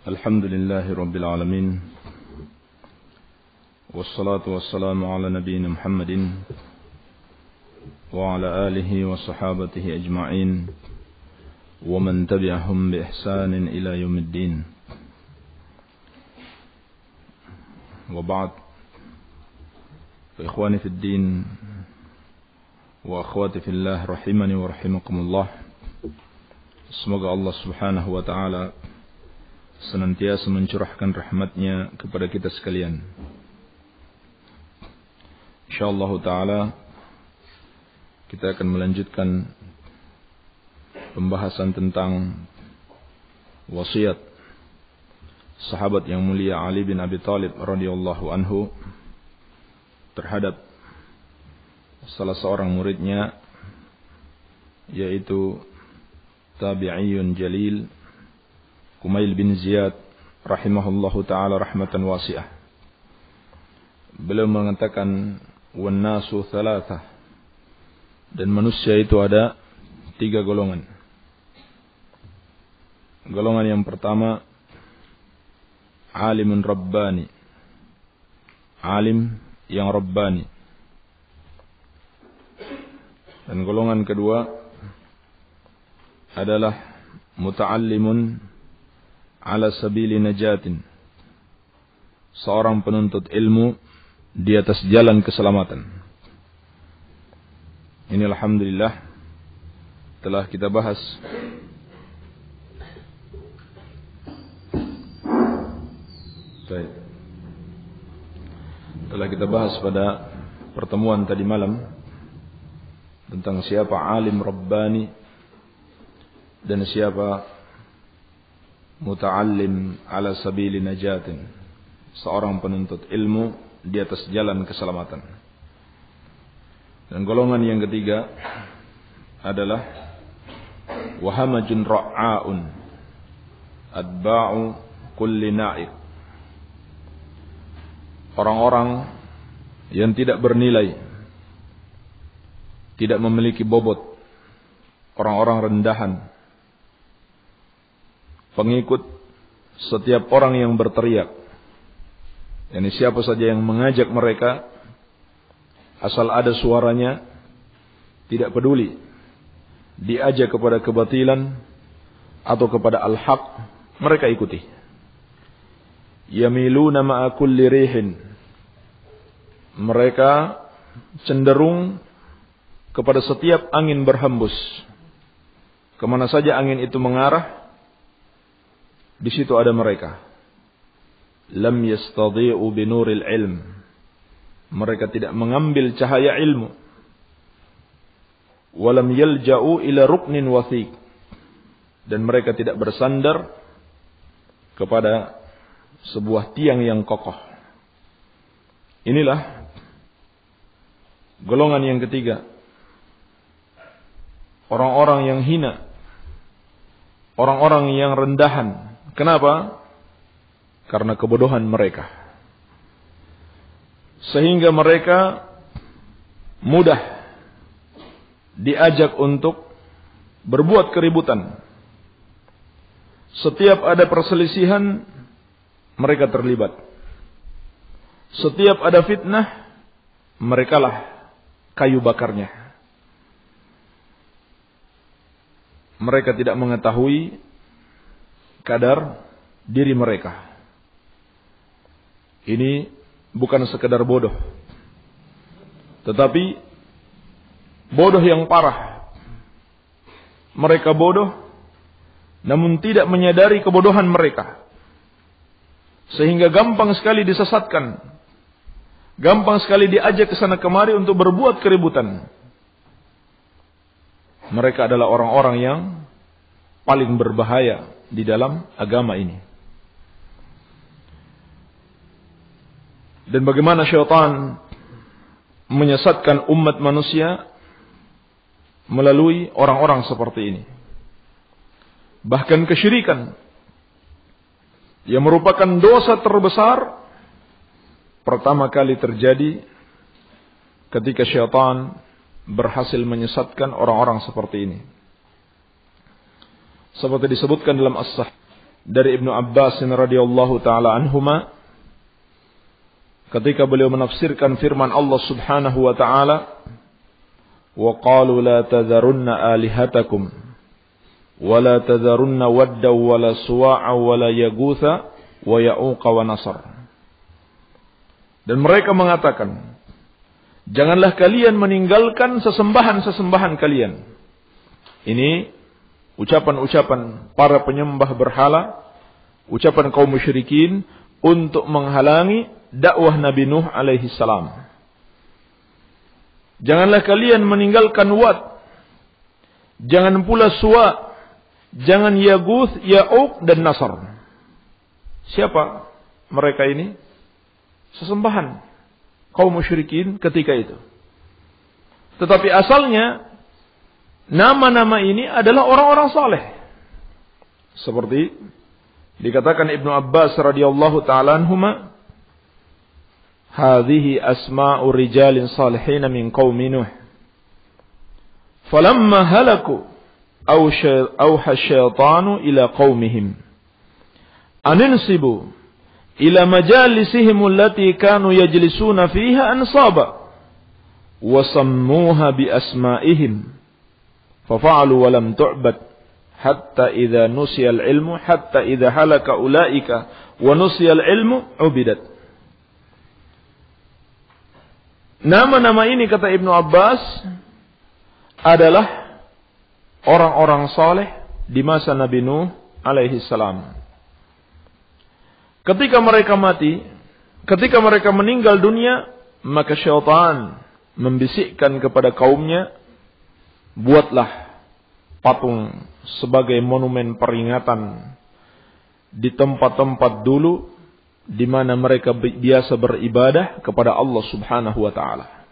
الحمد لله رب العالمين والصلاة والسلام على نبينا محمد وعلى آله وصحابته أجمعين ومن تبعهم بإحسان إلى يوم الدين وبعد فإخواني في الدين وأخواتي في الله رحمني ورحمكم الله. Semoga Allah subhanahu wa ta'ala senantiasa mencurahkan rahmatnya kepada kita sekalian. InsyaAllah ta'ala kita akan melanjutkan pembahasan tentang wasiat sahabat yang mulia Ali bin Abi Thalib radhiyallahu anhu terhadap salah seorang muridnya, yaitu tabi'iyun jalil Kumail bin Ziyad rahimahullahu ta'ala rahmatan wasi'ah. Beliau mengatakan wan nasu thalathah, dan manusia itu ada 3 golongan. Golongan yang pertama alimun rabbani, alim yang rabbani. Dan golongan kedua adalah muta'allimun ala sabili najatin, seorang penuntut ilmu di atas jalan keselamatan. Ini alhamdulillah telah kita bahas pada pertemuan tadi malam tentang siapa alim rabbani dan siapa muta'allim ala sabili najatin, seorang penuntut ilmu di atas jalan keselamatan. Dan golongan yang ketiga adalah wahamajun ra'aun adba'u kulli na'iq, orang-orang yang tidak bernilai, tidak memiliki bobot, orang-orang rendahan, pengikut setiap orang yang berteriak. Yani siapa saja yang mengajak mereka, asal ada suaranya, tidak peduli diajak kepada kebatilan atau kepada al-haq, mereka ikuti. Yamiluna ma'a kulli rihin, mereka cenderung kepada setiap angin berhembus. Kemana saja angin itu mengarah, di situ ada mereka. Lam yastadhi'u binuril ilm, mereka tidak mengambil cahaya ilmu. Walam yalja'u ila ruknin wathiq, dan mereka tidak bersandar kepada sebuah tiang yang kokoh. Inilah golongan yang ketiga, orang-orang yang hina, orang-orang yang rendahan. Kenapa? Karena kebodohan mereka, sehingga mereka mudah diajak untuk berbuat keributan. Setiap ada perselisihan, mereka terlibat. Setiap ada fitnah, merekalah kayu bakarnya. Mereka tidak mengetahui kadar diri mereka. Ini bukan sekedar bodoh, tetapi bodoh yang parah. Mereka bodoh namun tidak menyadari kebodohan mereka, sehingga gampang sekali disesatkan, gampang sekali diajak ke sana kemari untuk berbuat keributan. Mereka adalah orang-orang yang paling berbahaya di dalam agama ini. Dan bagaimana syaitan menyesatkan umat manusia melalui orang-orang seperti ini. Bahkan kesyirikan yang merupakan dosa terbesar pertama kali terjadi ketika syaitan berhasil menyesatkan orang-orang seperti ini. Seperti disebutkan dalam As-Sahih dari Ibnu Abbas radhiyallahu taala anhuma ketika beliau menafsirkan firman Allah Subhanahu wa taala, wa qalu la tadharunna alihatakum wa la tadharunna wadda wa la suwa'a wa la yaghutha wa ya'uqa wa nasr. Dan mereka mengatakan, janganlah kalian meninggalkan sesembahan-sesembahan kalian. Ini ucapan-ucapan para penyembah berhala, ucapan kaum musyrikin untuk menghalangi dakwah Nabi Nuh alaihi salam. Janganlah kalian meninggalkan Wad, jangan pula Suwa, jangan Yaguth, Ya'uq dan Nasr. Siapa mereka ini? Sesembahan kaum musyrikin ketika itu. Tetapi asalnya nama-nama ini adalah orang-orang saleh. Seperti dikatakan Ibnu Abbas radhiyallahu taala anhuma, hadhihi asma'u rijalin salihin min qaumi Nuh. Falamma halaku awha syaitanu ila qaumihim aninsibu ila majalisihim allati kanu yajlisuna fiha ansaba wa sammuha bi asma'ihim fafa'alu wa lam tu'bad hatta idza nusiya al-ilmu hatta idza halaka ulaika wa nusiya al-ilmu ubidat. Nama-nama ini kata Ibnu Abbas adalah orang-orang saleh di masa Nabi Nuh alaihi salam. Ketika mereka mati, ketika mereka meninggal dunia, maka syaitan membisikkan kepada kaumnya, buatlah patung sebagai monumen peringatan di tempat-tempat dulu di mana mereka biasa beribadah kepada Allah Subhanahu wa taala.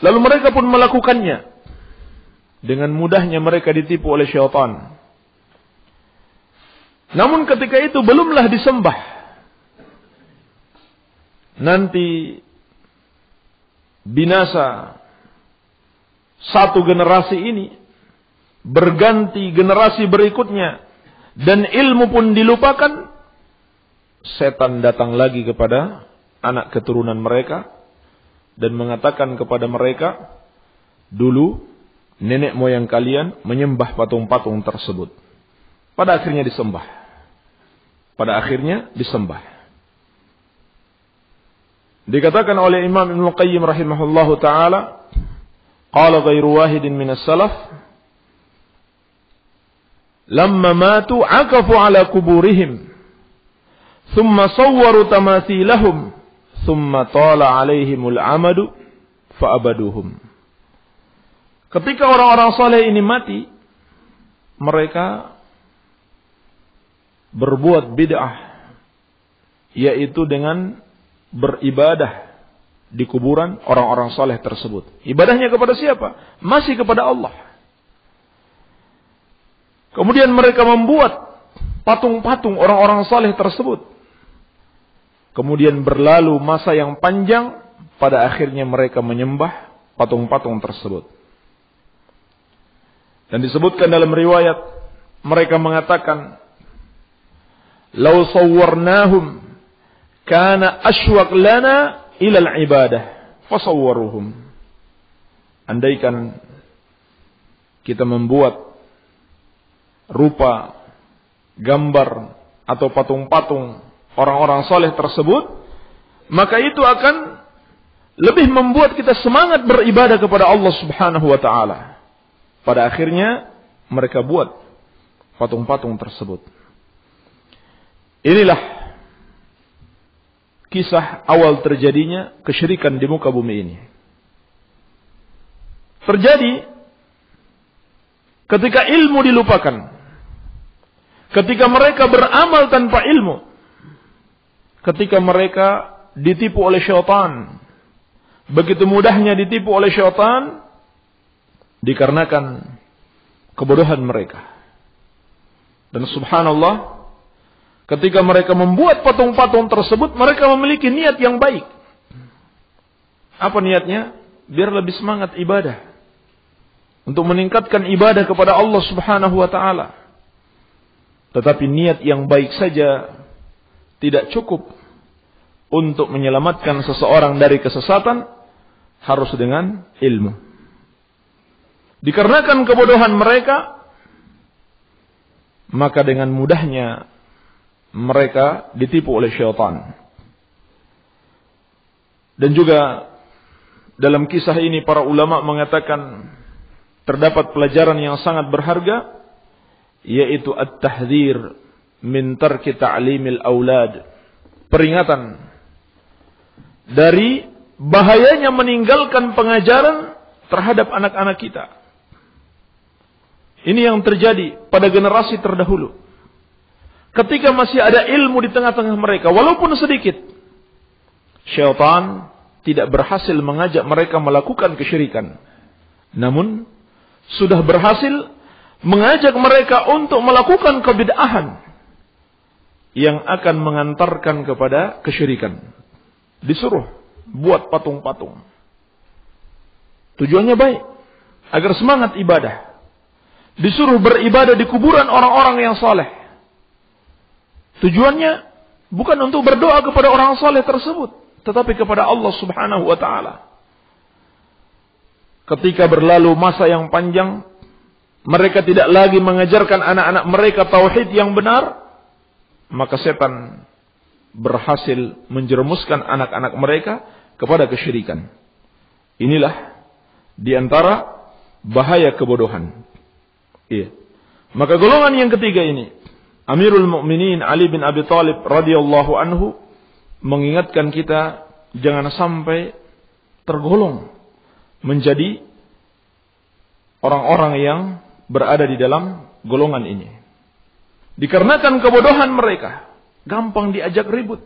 Lalu mereka pun melakukannya. Dengan mudahnya mereka ditipu oleh syaitan. Namun ketika itu belumlah disembah. Nanti binasa satu generasi ini, berganti generasi berikutnya, dan ilmu pun dilupakan, setan datang lagi kepada anak keturunan mereka dan mengatakan kepada mereka, dulu nenek moyang kalian menyembah patung-patung tersebut. Pada akhirnya disembah. Dikatakan oleh Imam Ibnu Qayyim rahimahullahu taala, qala ghairu wahidin minas salaf, lamma matu akafu ala kuburihim, thumma sawwaru tamathilahum, thumma tala alaihimul amadu, fa'abaduhum. Ketika orang-orang saleh ini mati, mereka berbuat bid'ah, yaitu dengan beribadah di kuburan orang-orang saleh tersebut. Ibadahnya kepada siapa? Masih kepada Allah. Kemudian mereka membuat patung-patung orang-orang saleh tersebut. Kemudian berlalu masa yang panjang, pada akhirnya mereka menyembah patung-patung tersebut. Dan disebutkan dalam riwayat, mereka mengatakan, "Lau sawwarnahum kana ashwaq lana ila al-ibadah fasawwaruhum." Andaikan kita membuat rupa, gambar atau patung-patung orang-orang soleh tersebut, maka itu akan lebih membuat kita semangat beribadah kepada Allah Subhanahu wa taala. Pada akhirnya mereka buat patung-patung tersebut. Inilah kisah awal terjadinya kesyirikan di muka bumi ini. Terjadi ketika ilmu dilupakan. Ketika mereka beramal tanpa ilmu. Ketika mereka ditipu oleh syaitan. Begitu mudahnya ditipu oleh syaitan dikarenakan kebodohan mereka. Dan subhanallah, ketika mereka membuat patung-patung tersebut, mereka memiliki niat yang baik. Apa niatnya? Biar lebih semangat ibadah. Untuk meningkatkan ibadah kepada Allah Subhanahu wa ta'ala. Tetapi niat yang baik saja tidak cukup untuk menyelamatkan seseorang dari kesesatan, harus dengan ilmu. Dikarenakan kebodohan mereka, maka dengan mudahnya mereka ditipu oleh syaitan. Dan juga dalam kisah ini para ulama mengatakan terdapat pelajaran yang sangat berharga, yaitu at-tahdhir min tarki ta'limil aulad. Peringatan dari bahayanya meninggalkan pengajaran terhadap anak-anak kita. Ini yang terjadi pada generasi terdahulu. Ketika masih ada ilmu di tengah-tengah mereka, walaupun sedikit, syaitan tidak berhasil mengajak mereka melakukan kesyirikan. Namun, sudah berhasil mengajak mereka untuk melakukan kebid'ahan yang akan mengantarkan kepada kesyirikan. Disuruh buat patung-patung. Tujuannya baik, agar semangat ibadah. Disuruh beribadah di kuburan orang-orang yang saleh. Tujuannya bukan untuk berdoa kepada orang saleh tersebut, tetapi kepada Allah Subhanahu wa taala. Ketika berlalu masa yang panjang, mereka tidak lagi mengajarkan anak-anak mereka tauhid yang benar, maka setan berhasil menjerumuskan anak-anak mereka kepada kesyirikan. Inilah di antara bahaya kebodohan. Iya. Maka golongan yang ketiga ini, Amirul Mukminin Ali bin Abi Thalib radhiyallahu anhu mengingatkan kita jangan sampai tergolong menjadi orang-orang yang berada di dalam golongan ini. Dikarenakan kebodohan mereka, gampang diajak ribut.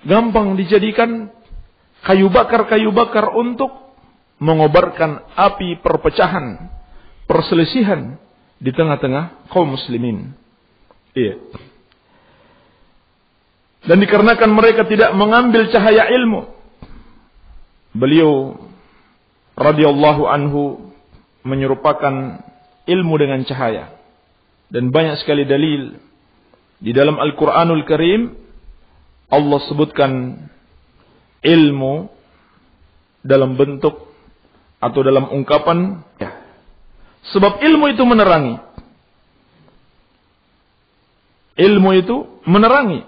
Gampang dijadikan kayu bakar untuk mengobarkan api perpecahan, perselisihan di tengah-tengah kaum muslimin. Iya. Dan dikarenakan mereka tidak mengambil cahaya ilmu, beliau radhiyallahu anhu menyerupakan ilmu dengan cahaya. Dan banyak sekali dalil di dalam Al-Quranul Karim Allah sebutkan ilmu dalam bentuk atau dalam ungkapan ya. Sebab ilmu itu menerangi. Ilmu itu menerangi.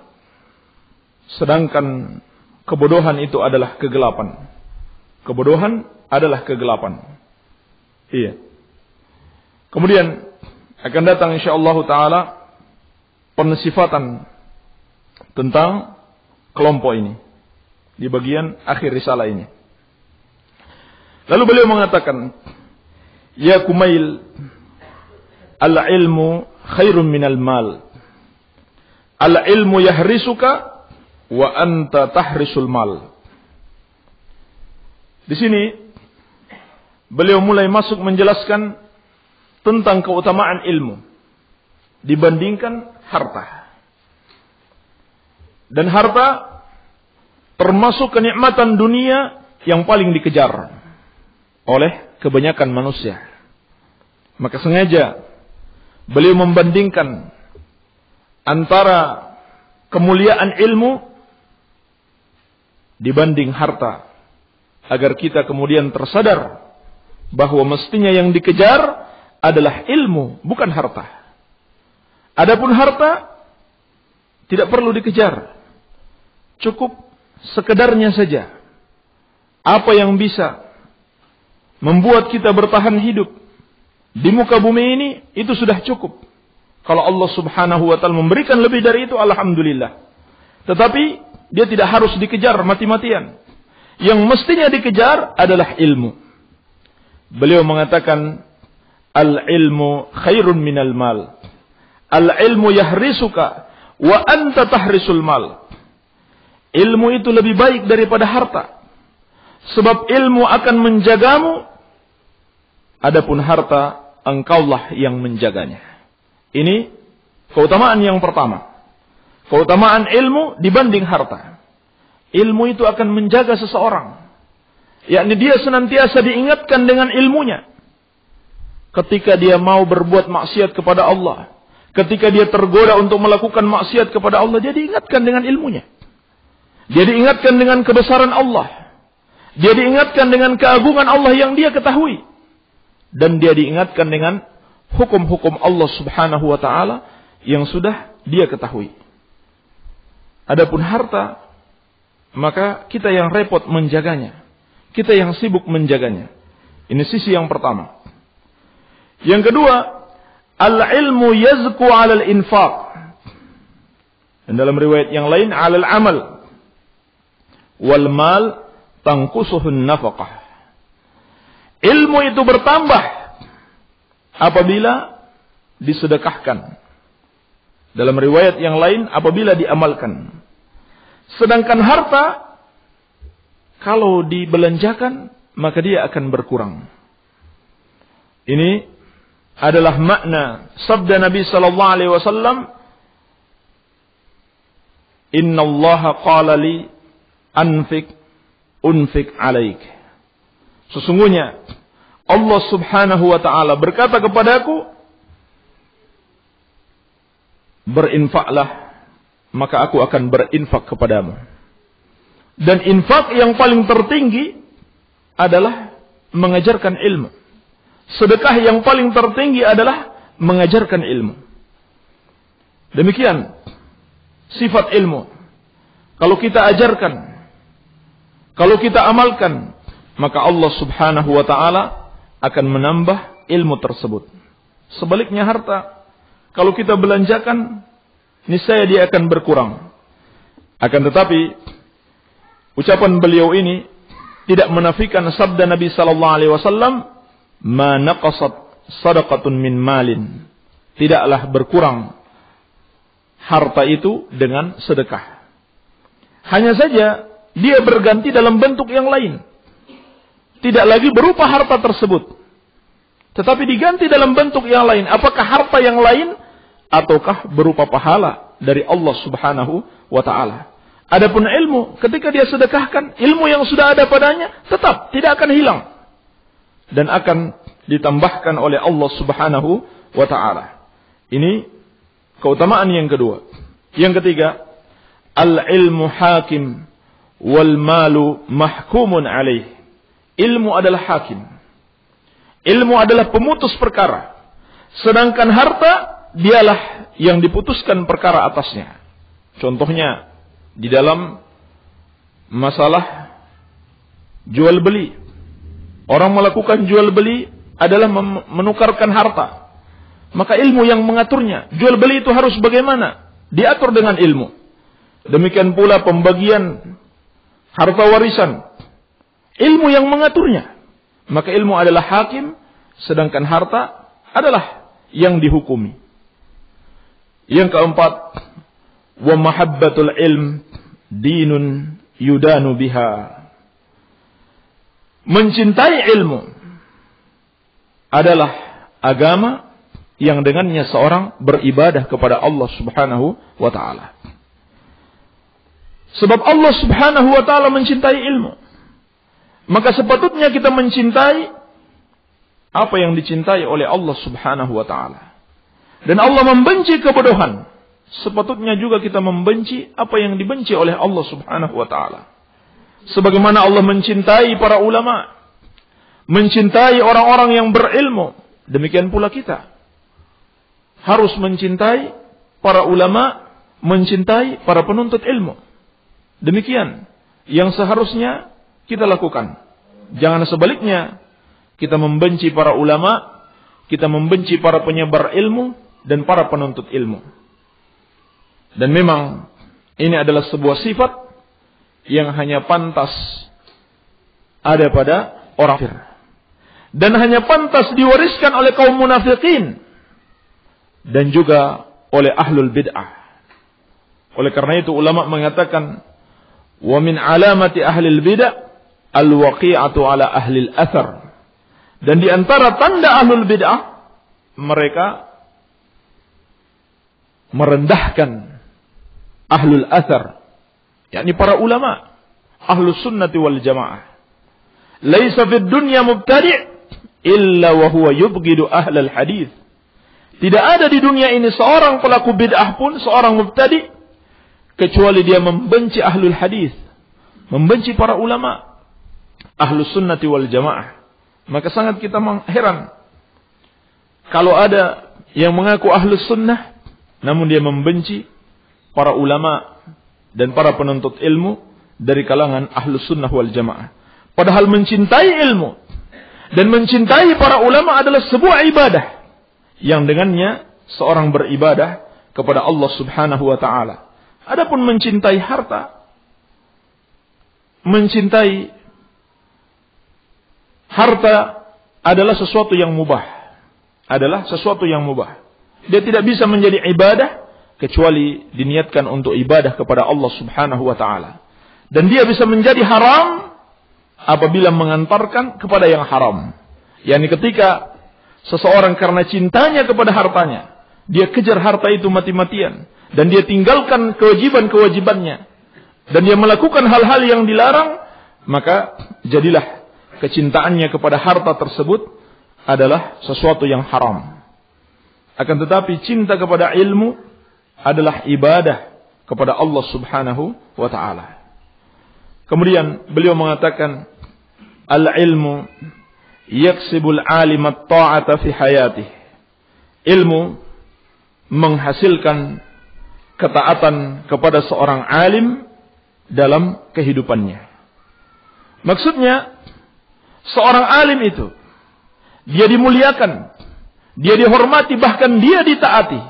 Sedangkan kebodohan itu adalah kegelapan. Kebodohan adalah kegelapan. Iya. Kemudian akan datang insyaallah taala pensifatan tentang kelompok ini di bagian akhir risalah ini. Lalu beliau mengatakan, ya Kumail, al-ilmu khairun minal mal. Al-ilmu yahrisuka wa anta tahrisul mal. Di sini beliau mulai masuk menjelaskan tentang keutamaan ilmu dibandingkan harta. Dan harta termasuk kenikmatan dunia yang paling dikejar oleh kebanyakan manusia. Maka sengaja beliau membandingkan antara kemuliaan ilmu dibanding harta, agar kita kemudian tersadar bahwa mestinya yang dikejar adalah ilmu, bukan harta. Adapun harta tidak perlu dikejar, cukup sekedarnya saja. Apa yang bisa membuat kita bertahan hidup di muka bumi ini, itu sudah cukup. Kalau Allah Subhanahu wa ta'ala memberikan lebih dari itu, alhamdulillah. Tetapi dia tidak harus dikejar mati-matian. Yang mestinya dikejar adalah ilmu. Beliau mengatakan, al-ilmu khairun minal mal. Al-ilmu yahrisuka wa anta tahrisul mal. Ilmu itu lebih baik daripada harta. Sebab ilmu akan menjagamu, adapun harta engkaulah yang menjaganya. Ini keutamaan yang pertama. Keutamaan ilmu dibanding harta. Ilmu itu akan menjaga seseorang. Yakni dia senantiasa diingatkan dengan ilmunya. Ketika dia mau berbuat maksiat kepada Allah, Ketika dia tergoda untuk melakukan maksiat kepada Allah, dia diingatkan dengan ilmunya. Dia diingatkan dengan kebesaran Allah. Dia diingatkan dengan keagungan Allah yang dia ketahui. Dan dia diingatkan dengan hukum-hukum Allah subhanahu wa ta'ala yang sudah dia ketahui. Adapun harta, maka kita yang repot menjaganya. Kita yang sibuk menjaganya. Ini sisi yang pertama. Yang kedua, al-ilmu yazku 'alal infaq. Dan dalam riwayat yang lain 'alal amal. Wal mal tanqusuhun nafaqah. Ilmu itu bertambah apabila disedekahkan. Dalam riwayat yang lain apabila diamalkan. Sedangkan harta kalau dibelanjakan maka dia akan berkurang. Ini adalah makna sabda Nabi sallallahu alaihi wasallam, "Innallaha qala li anfik unfik alaik." Sesungguhnya Allah subhanahu wa ta'ala berkata kepadaku, berinfaklah, maka aku akan berinfak kepadamu. Dan infak yang paling tertinggi adalah mengajarkan ilmu. Sedekah yang paling tertinggi adalah mengajarkan ilmu. Demikian sifat ilmu. Kalau kita ajarkan, kalau kita amalkan, maka Allah subhanahu wa ta'ala akan menambah ilmu tersebut. Sebaliknya harta, kalau kita belanjakan, niscaya dia akan berkurang. Akan tetapi, ucapan beliau ini tidak menafikan sabda Nabi sallallahu alaihi wasallam, "Ma naqasat sadaqatun min malin." Tidaklah berkurang harta itu dengan sedekah. Hanya saja dia berganti dalam bentuk yang lain. Tidak lagi berupa harta tersebut, tetapi diganti dalam bentuk yang lain. Apakah harta yang lain ataukah berupa pahala dari Allah subhanahu wa ta'ala. Adapun ilmu, ketika dia sedekahkan, ilmu yang sudah ada padanya tetap tidak akan hilang dan akan ditambahkan oleh Allah subhanahu wa ta'ala. Ini keutamaan yang kedua. Yang ketiga, al-ilmu hakim wal malu mahkumun alaih. Ilmu adalah hakim. Ilmu adalah pemutus perkara. Sedangkan harta, dialah yang diputuskan perkara atasnya. Contohnya, di dalam masalah jual beli. Orang melakukan jual beli adalah menukarkan harta. Maka ilmu yang mengaturnya. Jual beli itu harus bagaimana? Diatur dengan ilmu. Demikian pula pembagian harta warisan. Ilmu yang mengaturnya. Maka ilmu adalah hakim, sedangkan harta adalah yang dihukumi. Yang keempat, wa mahabbatul ilm dinun yudanu biha. Mencintai ilmu adalah agama yang dengannya seorang beribadah kepada Allah subhanahu wa ta'ala. Sebab Allah subhanahu wa ta'ala mencintai ilmu. Maka sepatutnya kita mencintai apa yang dicintai oleh Allah subhanahu wa ta'ala. Dan Allah membenci kebodohan. Sepatutnya juga kita membenci apa yang dibenci oleh Allah subhanahu wa ta'ala. Sebagaimana Allah mencintai para ulama, mencintai orang-orang yang berilmu, demikian pula kita harus mencintai para ulama, mencintai para penuntut ilmu. Demikian yang seharusnya kita lakukan. Jangan sebaliknya, kita membenci para ulama, kita membenci para penyebar ilmu dan para penuntut ilmu. Dan memang ini adalah sebuah sifat yang hanya pantas ada pada orang kafir. Dan hanya pantas diwariskan oleh kaum munafikin dan juga oleh ahlul bid'ah. Oleh karena itu ulama mengatakan, wa min alamati ahlil bid'ah al-waqi'atu ala ahlil athar. Dan di antara tanda ahlul bid'ah, mereka merendahkan ahlul athar, yakni para ulama, ahlus sunnati wal jamaah. Laisa fid dunya mubtadi' illa wa huwa yubghidu ahlal hadith. Tidak ada di dunia ini seorang pelaku bid'ah pun, seorang mubtadi, kecuali dia membenci ahlul hadis, membenci para ulama, ahlus sunnati wal jamaah. Maka sangat kita heran kalau ada yang mengaku ahlus sunnah, namun dia membenci para ulama dan para penuntut ilmu dari kalangan ahlus sunnah wal jamaah. Padahal mencintai ilmu dan mencintai para ulama adalah sebuah ibadah yang dengannya seorang beribadah kepada Allah Subhanahu wa taala. Adapun mencintai harta, mencintai harta adalah sesuatu yang mubah. Adalah sesuatu yang mubah. Dia tidak bisa menjadi ibadah kecuali diniatkan untuk ibadah kepada Allah Subhanahu wa taala. Dan dia bisa menjadi haram apabila mengantarkan kepada yang haram. Yani ketika seseorang karena cintanya kepada hartanya, dia kejar harta itu mati-matian dan dia tinggalkan kewajiban-kewajibannya dan dia melakukan hal-hal yang dilarang, maka jadilah kecintaannya kepada harta tersebut adalah sesuatu yang haram. Akan tetapi cinta kepada ilmu adalah ibadah kepada Allah Subhanahu wa taala. Kemudian beliau mengatakan, al-ilmu yaksibul alimat ta'ata fi hayatih. Ilmu menghasilkan ketaatan kepada seorang alim dalam kehidupannya. Maksudnya, seorang alim itu dia dimuliakan, dia dihormati, bahkan dia ditaati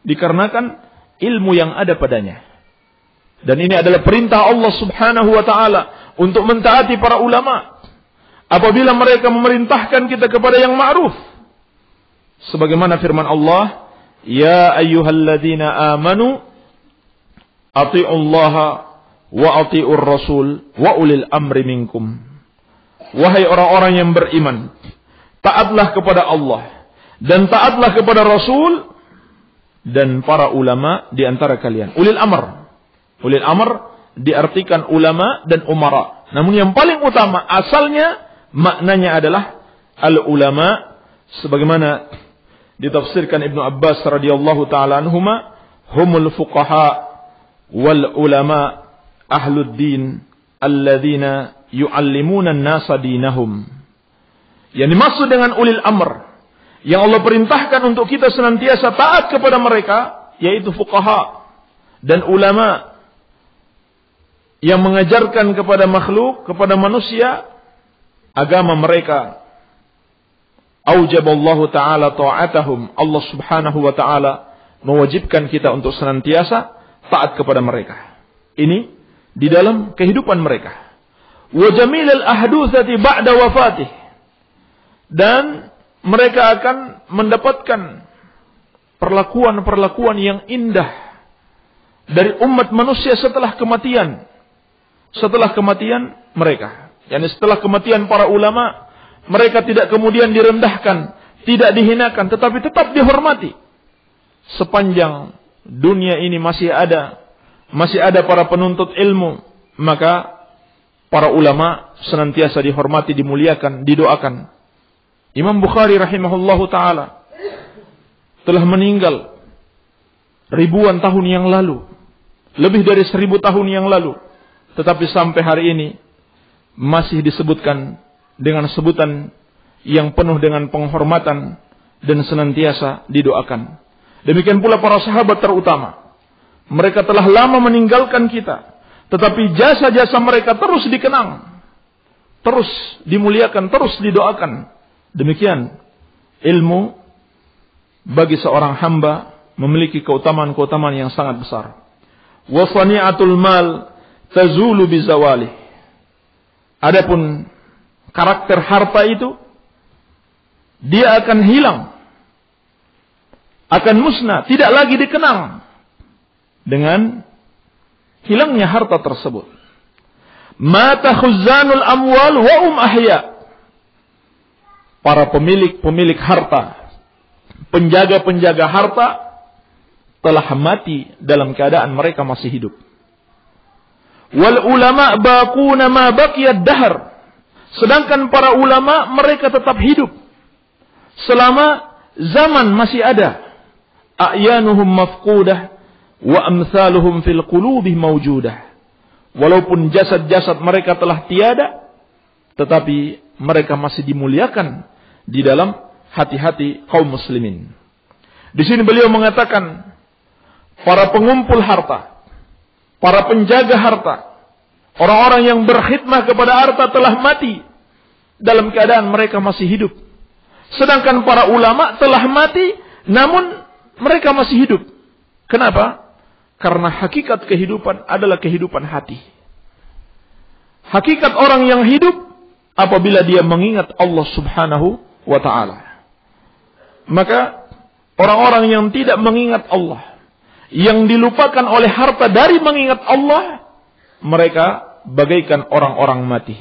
dikarenakan ilmu yang ada padanya. Dan ini adalah perintah Allah Subhanahu wa taala untuk mentaati para ulama apabila mereka memerintahkan kita kepada yang ma'ruf. Sebagaimana firman Allah, ya ayyuhalladzina amanu athi'ullaha wa athi'ur rasul wa ulil amri minkum. Wahai orang-orang yang beriman, taatlah kepada Allah dan taatlah kepada Rasul dan para ulama di antara kalian. Ulil amr. Ulil amr diartikan ulama dan umara. Namun yang paling utama asalnya maknanya adalah al-ulama, sebagaimana ditafsirkan Ibnu Abbas radhiyallahu taala anhuma, humul fuqaha wal ulama ahlud din alladzina yu'allimuna an-nasa dinahum. Yang dimaksud dengan ulil amr yang Allah perintahkan untuk kita senantiasa taat kepada mereka, yaitu fuqaha dan ulama yang mengajarkan kepada makhluk, kepada manusia agama mereka. Aujaballahu ta'ala ta'atahum. Allah Subhanahu wa ta'ala mewajibkan kita untuk senantiasa taat kepada mereka. Ini di dalam kehidupan mereka. Wa jamilal ahdutsati ba'da wafatih. Dan mereka akan mendapatkan perlakuan-perlakuan yang indah dari umat manusia setelah kematian. Setelah kematian mereka. Yani setelah kematian para ulama, mereka tidak kemudian direndahkan, tidak dihinakan, tetapi tetap dihormati. Sepanjang dunia ini masih ada para penuntut ilmu, maka para ulama senantiasa dihormati, dimuliakan, didoakan. Imam Bukhari rahimahullahu ta'ala telah meninggal ribuan tahun yang lalu. Lebih dari 1000 tahun yang lalu. Tetapi sampai hari ini masih disebutkan dengan sebutan yang penuh dengan penghormatan dan senantiasa didoakan. Demikian pula para sahabat terutama. Mereka telah lama meninggalkan kita. Tetapi jasa-jasa mereka terus dikenang. Terus dimuliakan, terus didoakan. Demikian ilmu bagi seorang hamba memiliki keutamaan-keutamaan yang sangat besar. Wa sani'atul mal tazulu bizawalih. Adapun karakter harta itu dia akan hilang, akan musnah, tidak lagi dikenang dengan hilangnya harta tersebut. Mata khuzanul amwal wa ahya. Para pemilik harta, penjaga-penjaga harta telah mati dalam keadaan mereka masih hidup. Wal ulama baquna ma baqiyad dahr. Sedangkan para ulama mereka tetap hidup selama zaman masih ada. a'yanuhum mafqudah wa amsaluhum fil qulubi mawjudah. Walaupun jasad-jasad mereka telah tiada, tetapi mereka masih dimuliakan di dalam hati-hati kaum muslimin. Di sini beliau mengatakan, para pengumpul harta, para penjaga harta, orang-orang yang berkhidmah kepada harta telah mati dalam keadaan mereka masih hidup. Sedangkan para ulama telah mati, namun mereka masih hidup. Kenapa? Karena hakikat kehidupan adalah kehidupan hati. Hakikat orang yang hidup apabila dia mengingat Allah Subhanahu wa ta'ala. Maka orang-orang yang tidak mengingat Allah, yang dilupakan oleh harta dari mengingat Allah, mereka bagaikan orang-orang mati.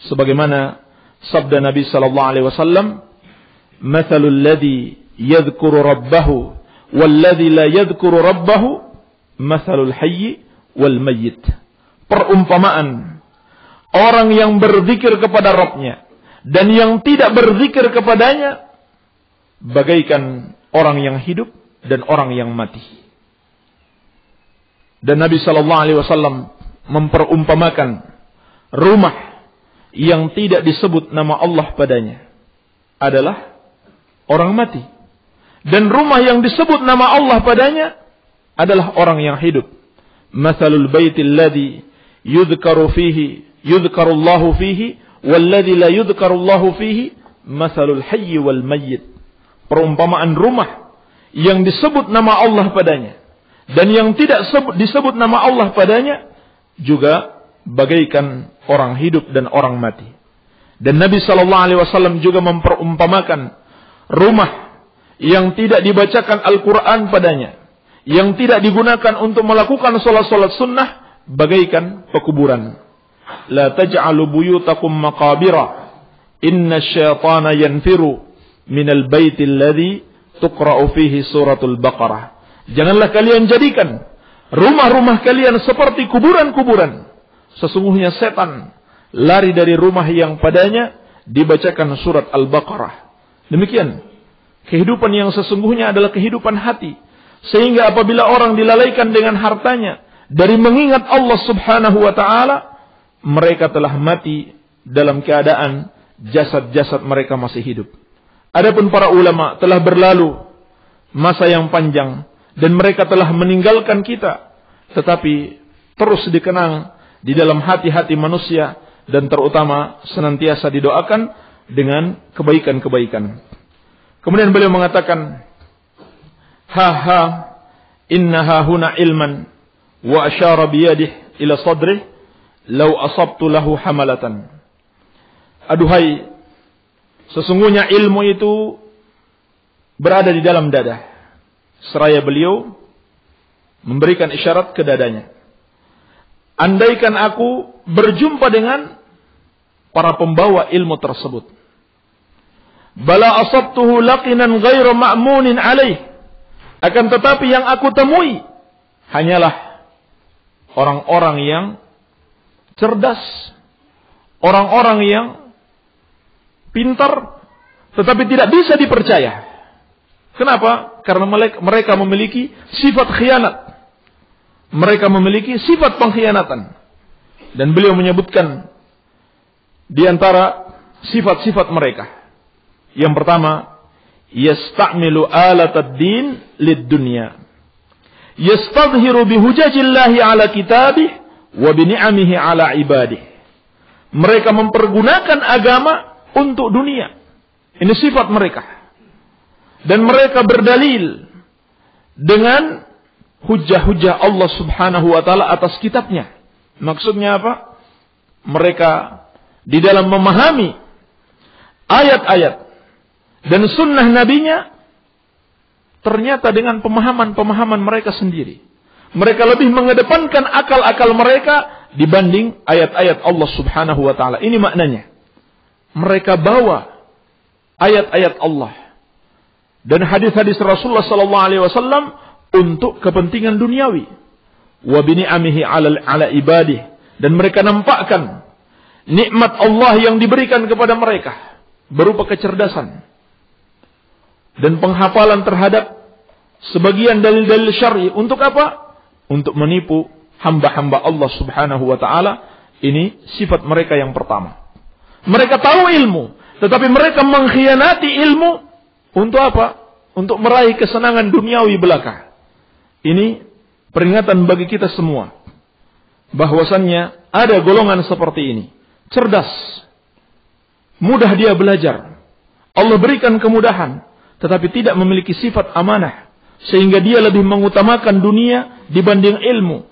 Sebagaimana sabda Nabi sallallahu alaihi wasallam, "Matsalul ladzi yadhkuru rabbahu wal ladzi la yadhkuru rabbahu matsalul hayy wal mayyit." Perumpamaan orang yang berzikir kepada Rabbnya dan yang tidak berzikir kepadanya bagaikan orang yang hidup dan orang yang mati. Dan Nabi sallallahu alaihi wasallam memperumpamakan rumah yang tidak disebut nama Allah padanya adalah orang mati. Dan rumah yang disebut nama Allah padanya adalah orang yang hidup. Matsalul baitil ladzi yudhkarullahu fihi walladzi la yudhkarullahu fihi matsalul hayy wal mayyit. Perumpamaan rumah yang disebut nama Allah padanya dan yang tidak disebut nama Allah padanya juga bagaikan orang hidup dan orang mati. Dan Nabi sallallahu alaihi wasallam juga memperumpamakan rumah yang tidak dibacakan Al-Qur'an padanya, yang tidak digunakan untuk melakukan salat-salat sunnah, bagaikan pekuburan. La taj'alu buyutakum maqabira inna syaitana yanfiru minal baitil ladzi tuqra'u fihi suratul Baqarah. Janganlah kalian jadikan rumah-rumah kalian seperti kuburan-kuburan. Sesungguhnya setan lari dari rumah yang padanya dibacakan surat Al-Baqarah. Demikian, kehidupan yang sesungguhnya adalah kehidupan hati. Sehingga apabila orang dilalaikan dengan hartanya dari mengingat Allah Subhanahu wa ta'ala, mereka telah mati dalam keadaan jasad-jasad mereka masih hidup. Adapun para ulama telah berlalu masa yang panjang dan mereka telah meninggalkan kita, tetapi terus dikenang di dalam hati-hati manusia dan terutama senantiasa didoakan dengan kebaikan-kebaikan. Kemudian beliau mengatakan, ha innaha huna ilman wa asyara biyadihi ila sadrih law asabtu lahu hamalatan. Aduhai, sesungguhnya ilmu itu berada di dalam dada. Seraya beliau memberikan isyarat ke dadanya. Andaikan aku berjumpa dengan para pembawa ilmu tersebut, bala asabtuhu laqinan ghairu ma'munin alaih. Akan tetapi yang aku temui hanyalah orang-orang yang cerdas, orang-orang yang pintar, tetapi tidak bisa dipercaya. Kenapa? Karena mereka memiliki sifat khianat. Mereka memiliki sifat pengkhianatan. Dan beliau menyebutkan di antara sifat-sifat mereka. Yang pertama, yasta'milu alatad din lid-dunya. Yastadhiru bihujajillahi ala kitabih wa bini'amihi ala ibadih. Mereka mempergunakan agama untuk dunia. Ini sifat mereka. Dan mereka berdalil dengan hujah-hujah Allah Subhanahu wa ta'ala atas kitabnya. Maksudnya apa? Mereka di dalam memahami ayat-ayat dan sunnah nabinya ternyata dengan pemahaman-pemahaman mereka sendiri. Mereka lebih mengedepankan akal-akal mereka dibanding ayat-ayat Allah Subhanahu wa ta'ala. Ini maknanya. Mereka bawa ayat-ayat Allah dan hadis-hadis Rasulullah sallallahu alaihi wasallam untuk kepentingan duniawi. Wa bini'amihi ala ibadih, dan mereka nampakkan nikmat Allah yang diberikan kepada mereka berupa kecerdasan dan penghafalan terhadap sebagian dalil-dalil syar'i. Untuk apa? Untuk menipu hamba-hamba Allah subhanahu wa ta'ala. Ini sifat mereka yang pertama. Mereka tahu ilmu, tetapi mereka mengkhianati ilmu untuk apa? Untuk meraih kesenangan duniawi belaka. Ini peringatan bagi kita semua, bahwasannya ada golongan seperti ini. Cerdas, mudah dia belajar, Allah berikan kemudahan, tetapi tidak memiliki sifat amanah, sehingga dia lebih mengutamakan dunia dibanding ilmu.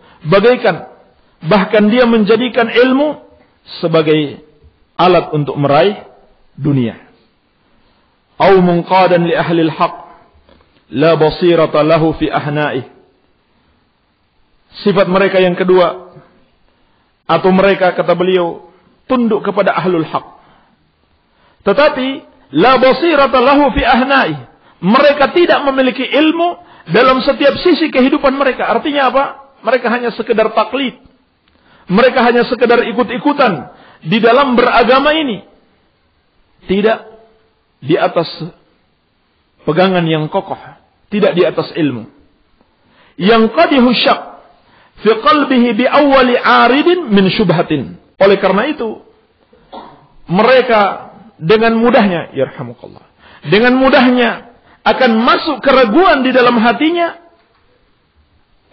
Bahkan dia menjadikan ilmu sebagai alat untuk meraih dunia. Au munqadan li ahli al-haq la basirata lahu fi ahna'ih. Sifat mereka yang kedua, atau mereka, kata beliau, tunduk kepada ahlul haq, tetapi la basirata lahu fi ahna'ih. Mereka tidak memiliki ilmu dalam setiap sisi kehidupan mereka. Artinya apa? Mereka hanya sekedar taklid. Mereka hanya sekedar ikut-ikutan di dalam beragama ini. Tidak di atas pegangan yang kokoh, tidak di atas ilmu. Yang qadihu syak fi qalbihi bi awwali 'aridin min syubhatin. Oleh karena itu, mereka dengan mudahnya, yarhamukallah, dengan mudahnya akan masuk keraguan di dalam hatinya,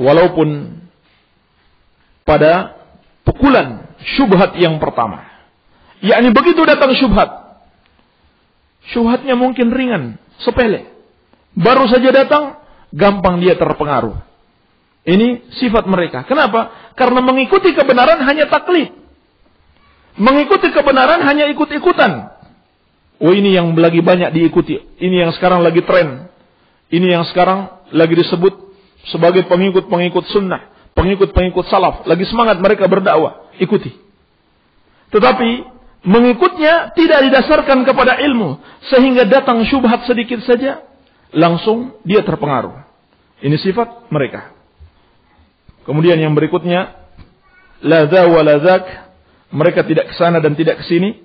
walaupun pada pukulan syubhat yang pertama. Yakni begitu datang syubhatnya mungkin ringan, sepele. Baru saja datang, gampang dia terpengaruh. Ini sifat mereka. Kenapa? Karena mengikuti kebenaran hanya taklid. Mengikuti kebenaran hanya ikut-ikutan. Oh, ini yang lagi banyak diikuti. Ini yang sekarang lagi tren. Ini yang sekarang lagi disebut sebagai pengikut-pengikut sunnah, pengikut-pengikut salaf. Lagi semangat mereka berdakwah. Ikuti. Tetapi mengikutnya tidak didasarkan kepada ilmu, sehingga datang syubhat sedikit saja, langsung dia terpengaruh. Ini sifat mereka. Kemudian yang berikutnya, la dha wa la dhak. Mereka tidak ke sana dan tidak ke sini,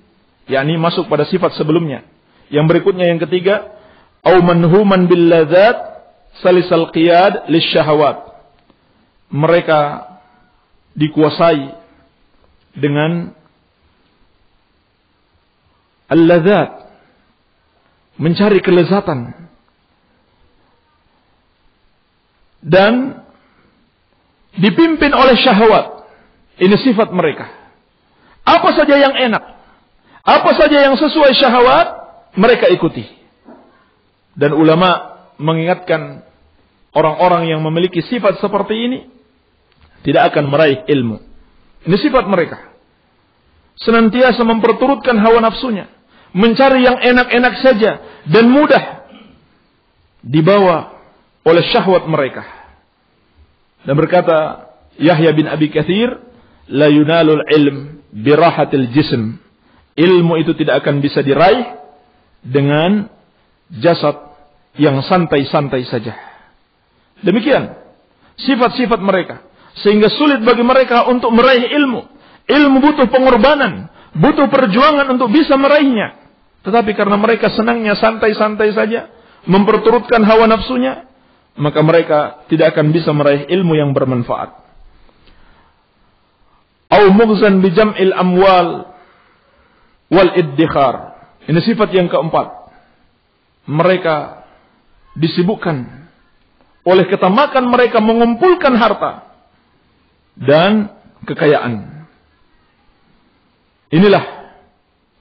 yakni masuk pada sifat sebelumnya. Yang berikutnya yang ketiga, au manhuman bil ladzat salisal qiyad lisyahawat. Mereka dikuasai dengan al-ladzat, mencari kelezatan, dan dipimpin oleh syahwat. Ini sifat mereka. Apa saja yang enak, apa saja yang sesuai syahwat, mereka ikuti. Dan ulama mengingatkan orang-orang yang memiliki sifat seperti ini tidak akan meraih ilmu. Ini sifat mereka. Senantiasa memperturutkan hawa nafsunya, mencari yang enak-enak saja dan mudah, dibawa oleh syahwat mereka. Dan berkata Yahya bin Abi Katsir, la yunalul ilm birahatil jism. Ilmu itu tidak akan bisa diraih dengan jasad yang santai-santai saja. Demikian sifat-sifat mereka, sehingga sulit bagi mereka untuk meraih ilmu. Ilmu butuh pengorbanan, butuh perjuangan untuk bisa meraihnya. Tetapi karena mereka senangnya santai-santai saja, memperturutkan hawa nafsunya, maka mereka tidak akan bisa meraih ilmu yang bermanfaat. Au mughzan bi jam'il amwal wal iddikhar. Ini sifat yang keempat. Mereka disibukkan oleh ketamakan mereka mengumpulkan harta dan kekayaan. Inilah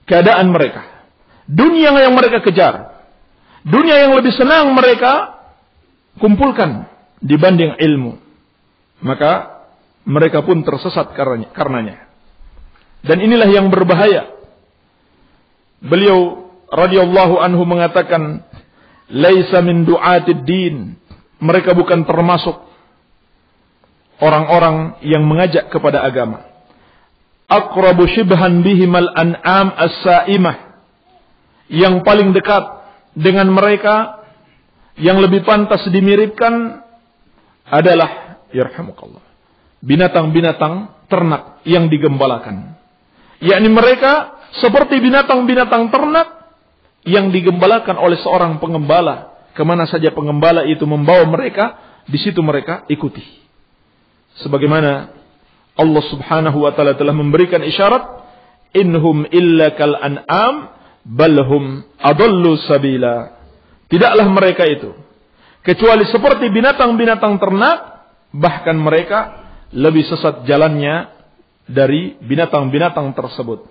keadaan mereka. Dunia yang mereka kejar, dunia yang lebih senang mereka kumpulkan dibanding ilmu. Maka mereka pun tersesat karenanya. Dan inilah yang berbahaya. Beliau radhiyallahu anhu mengatakan, laisa min du'atid din. Mereka bukan termasuk orang-orang yang mengajak kepada agama. Aqrabu shibhan bihimal an'am as-sa'imah. Yang paling dekat dengan mereka, yang lebih pantas dimiripkan adalah, yarhamukallah, binatang-binatang ternak yang digembalakan. Yakni mereka seperti binatang-binang ternak yang digembalakan oleh seorang pengembala kemana saja pengembala itu membawa mereka, di situ mereka ikuti. Sebagaimana Allah Subhanahu wa taala telah memberikan isyarat, inhum illa kal an'am balhum adallu sabila. Tidaklah mereka itu kecuali seperti binatang-binatang ternak, bahkan mereka lebih sesat jalannya dari binatang-binatang tersebut.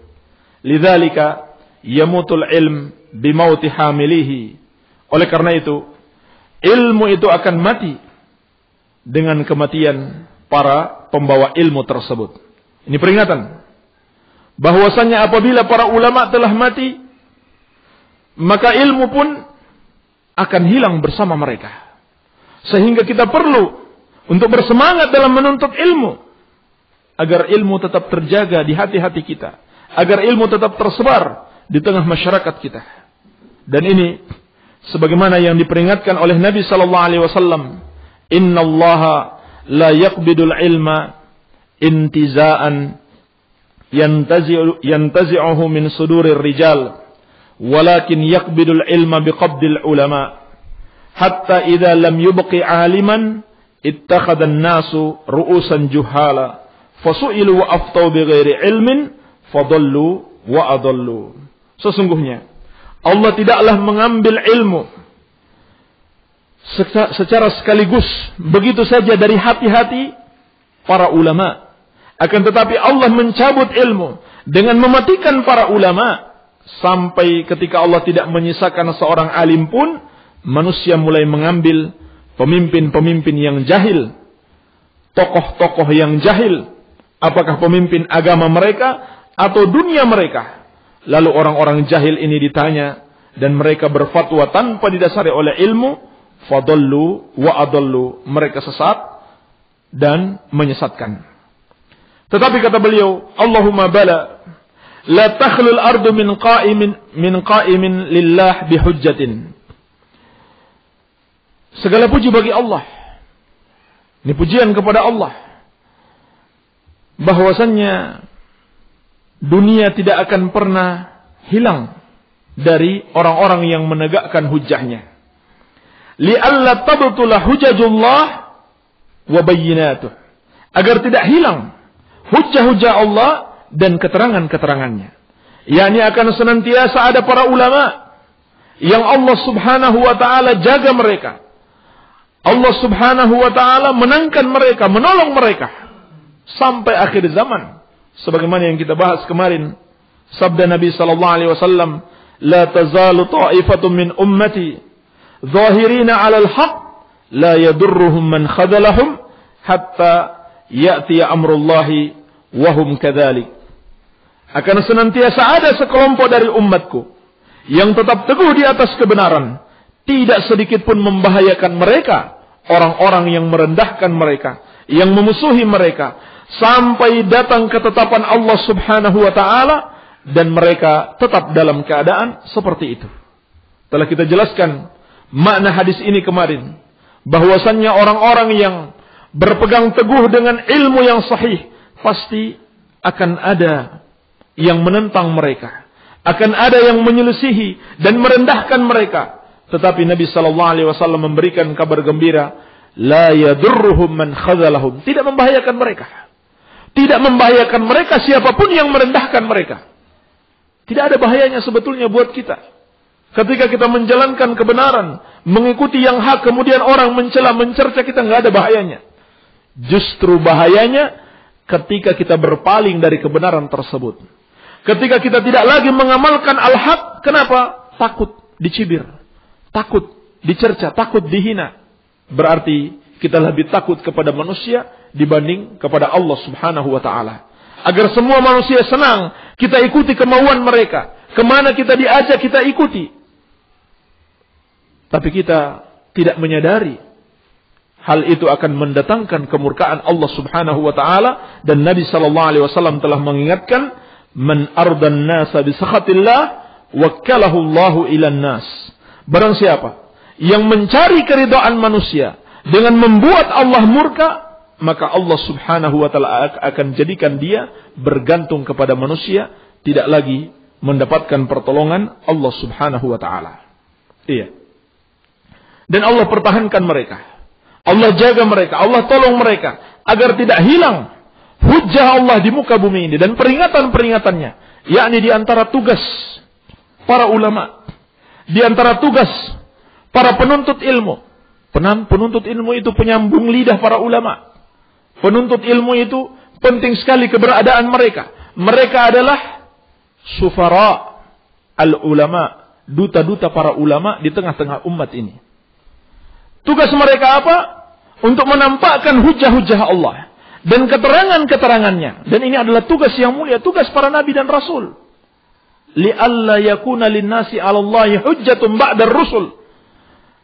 Lidzalika yamutul ilm bimauti hamilihi. Oleh karena itu, ilmu itu akan mati dengan kematian para pembawa ilmu tersebut. Ini peringatan bahwasanya apabila para ulama telah mati, maka ilmu pun akan hilang bersama mereka. Sehingga kita perlu untuk bersemangat dalam menuntut ilmu, agar ilmu tetap terjaga di hati-hati kita, agar ilmu tetap tersebar di tengah masyarakat kita. Dan ini sebagaimana yang diperingatkan oleh Nabi sallallahu alaihi wasallam, innallaha la yaqbidul ilma intiza'an yantazi'uhu min sudurir rijal, walakin yaqbidul ilma biqabdil ulama, hatta idza lam yubqi aliman ittakhadha an-nasu ru'usan juhala fasu'ilu wa aftau bighairi ilmin fadallu wa adallu. Sesungguhnya Allah tidaklah mengambil ilmu secara sekaligus begitu saja dari hati-hati para ulama. Akan tetapi Allah mencabut ilmu dengan mematikan para ulama, sampai ketika Allah tidak menyisakan seorang alim pun, manusia mulai mengambil pemimpin-pemimpin yang jahil, tokoh-tokoh yang jahil, apakah pemimpin agama mereka atau dunia mereka. Lalu orang-orang jahil ini ditanya dan mereka berfatwa tanpa didasari oleh ilmu, fadallu wa adallu, mereka sesat dan menyesatkan. Tetapi kata beliau, Allahumma bala la takhlul ardu min qa'imin lillah bihujjatin. Segala puji bagi Allah. Ini pujian kepada Allah, bahwasannya dunia tidak akan pernah hilang dari orang-orang yang menegakkan hujjahnya. Li'alla tabtula hujajullah wa bayyinatuh. Agar tidak hilang hujjah-hujjah Allah dan keterangan-keterangannya. yakni akan senantiasa ada para ulama yang Allah Subhanahu wa taala jaga mereka. Allah Subhanahu wa taala menangkan mereka, menolong mereka sampai akhir zaman. Sebagaimana yang kita bahas kemarin, sabda Nabi sallallahu alaihi wasallam, "La tazalu ta'ifatun min ummati zahirina 'alal haqq la yadurruhum man khadalahum hatta ya'ti amrullahi wa hum kadzalik." Akan senantiasa ada sekelompok dari umatku yang tetap teguh di atas kebenaran, tidak sedikit pun membahayakan mereka orang-orang yang merendahkan mereka, yang memusuhi mereka, sampai datang ketetapan Allah Subhanahu wa taala dan mereka tetap dalam keadaan seperti itu. Telah kita jelaskan makna hadis ini kemarin, bahwasannya orang-orang yang berpegang teguh dengan ilmu yang sahih pasti akan ada yang menentang mereka, akan ada yang menyelisihi dan merendahkan mereka. Tetapi Nabi sallallahu alaihi wasallam memberikan kabar gembira, la yadurruhum man khadzalahum, tidak membahayakan mereka. Tidak membahayakan mereka siapapun yang merendahkan mereka. Tidak ada bahayanya sebetulnya buat kita. Ketika kita menjalankan kebenaran, mengikuti yang hak, kemudian orang mencela, mencerca kita, nggak ada bahayanya. Justru bahayanya ketika kita berpaling dari kebenaran tersebut. Ketika kita tidak lagi mengamalkan al-haq, kenapa? Takut dicibir, takut dicerca, takut dihina. Berarti kita lebih takut kepada manusia dibanding kepada Allah Subhanahu wa taala. Agar semua manusia senang, kita ikuti kemauan mereka. Kemana kita diajak, kita ikuti. Tapi kita tidak menyadari hal itu akan mendatangkan kemurkaan Allah Subhanahu wa taala, dan Nabi sallallahu alaihi wasallam telah mengingatkan, man ardan nasa bi sakhatillah wakkalahu Allahu ilan nas. Barang siapa yang mencari keridhaan manusia dengan membuat Allah murka, maka Allah Subhanahu wa taala akan jadikan dia bergantung kepada manusia, tidak lagi mendapatkan pertolongan Allah Subhanahu wa taala. Iya. Dan Allah pertahankan mereka. Allah jaga mereka. Allah tolong mereka. Agar tidak hilang hujjah Allah di muka bumi ini. Dan peringatan-peringatannya. Yakni di antara tugas para ulama. Di antara tugas para penuntut ilmu. Penuntut ilmu itu penyambung lidah para ulama. Penuntut ilmu itu penting sekali keberadaan mereka. Mereka adalah sufara al-ulama. Duta-duta para ulama di tengah-tengah umat ini. Tugas mereka apa? Untuk menampakkan hujah-hujah Allah. Dan keterangan-keterangannya. Dan ini adalah tugas yang mulia. Tugas para nabi dan rasul. Li'alla yakuna linnasi 'ala Allahi hujjatun ba'dar rusul.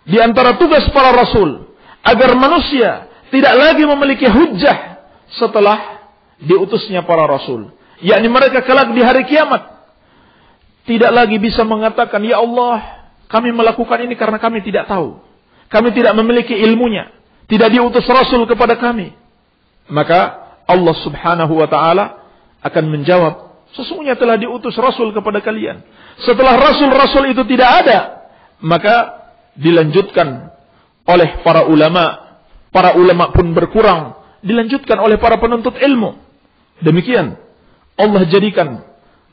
Di antara tugas para rasul. Agar manusia tidak lagi memiliki hujjah setelah diutusnya para rasul. Yakni mereka kelak di hari kiamat. Tidak lagi bisa mengatakan, ya Allah, kami melakukan ini karena kami tidak tahu. Kami tidak memiliki ilmunya. Tidak diutus Rasul kepada kami. Maka Allah subhanahu wa ta'ala akan menjawab, sesungguhnya telah diutus Rasul kepada kalian. Setelah Rasul-Rasul itu tidak ada, maka dilanjutkan oleh para ulama. Para ulama pun berkurang. Dilanjutkan oleh para penuntut ilmu. Demikian Allah jadikan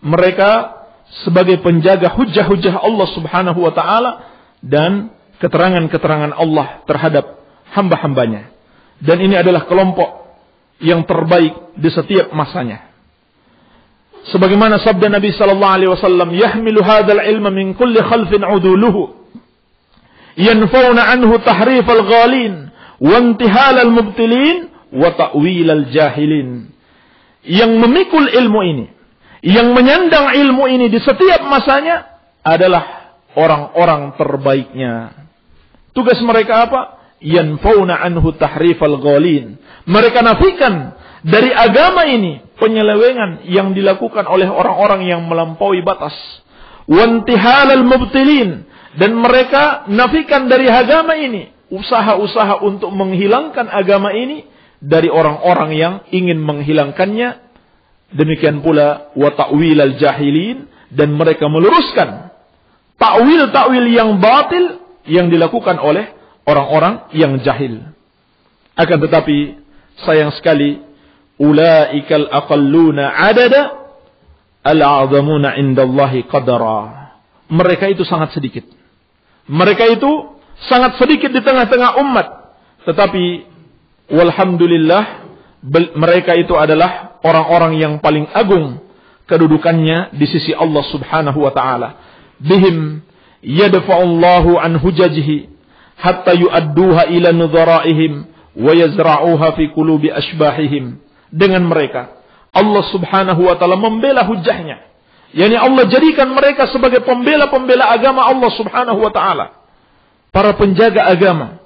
mereka sebagai penjaga hujah-hujah Allah subhanahu wa ta'ala dan keterangan-keterangan Allah terhadap hamba-hambanya. Dan ini adalah kelompok yang terbaik di setiap masanya. Sebagaimana sabda Nabi sallallahu alaihi wasallam, "Yahmilu hadzal ilma min kulli khalfin 'uduluhu, yanfauna anhu tahrif al-ghalin, wa intihal al-mubtilin, wa ta'wil al-jahilin." Yang memikul ilmu ini, yang menyandang ilmu ini di setiap masanya adalah orang-orang terbaiknya. Tugas mereka apa? Yanfauna anhu tahrifal ghalin. Mereka nafikan dari agama ini penyelewengan yang dilakukan oleh orang-orang yang melampaui batas. Wantihalal mubtilin. Dan mereka nafikan dari agama ini usaha-usaha untuk menghilangkan agama ini dari orang-orang yang ingin menghilangkannya. Demikian pula wa ta'wilal jahilin, dan mereka meluruskan ta'wil-ta'wil yang batil yang dilakukan oleh orang-orang yang jahil. Akan tetapi sayang sekali, ulaikal aqalluna adada al-a'zamuna indallahi qadara. Mereka itu sangat sedikit. Mereka itu sangat sedikit di tengah-tengah umat. Tetapi walhamdulillah mereka itu adalah orang-orang yang paling agung kedudukannya di sisi Allah Subhanahu wa taala. Bihim yadfa'ullahu an hujajihi hatta yu'adduha ila nudhara'ihim wa yazra'uha fi qulubi ashbahihim. Dengan mereka Allah Subhanahu wa taala membela hujahnya. Yani Allah jadikan mereka sebagai pembela-pembela agama Allah Subhanahu wa taala. Para penjaga agama.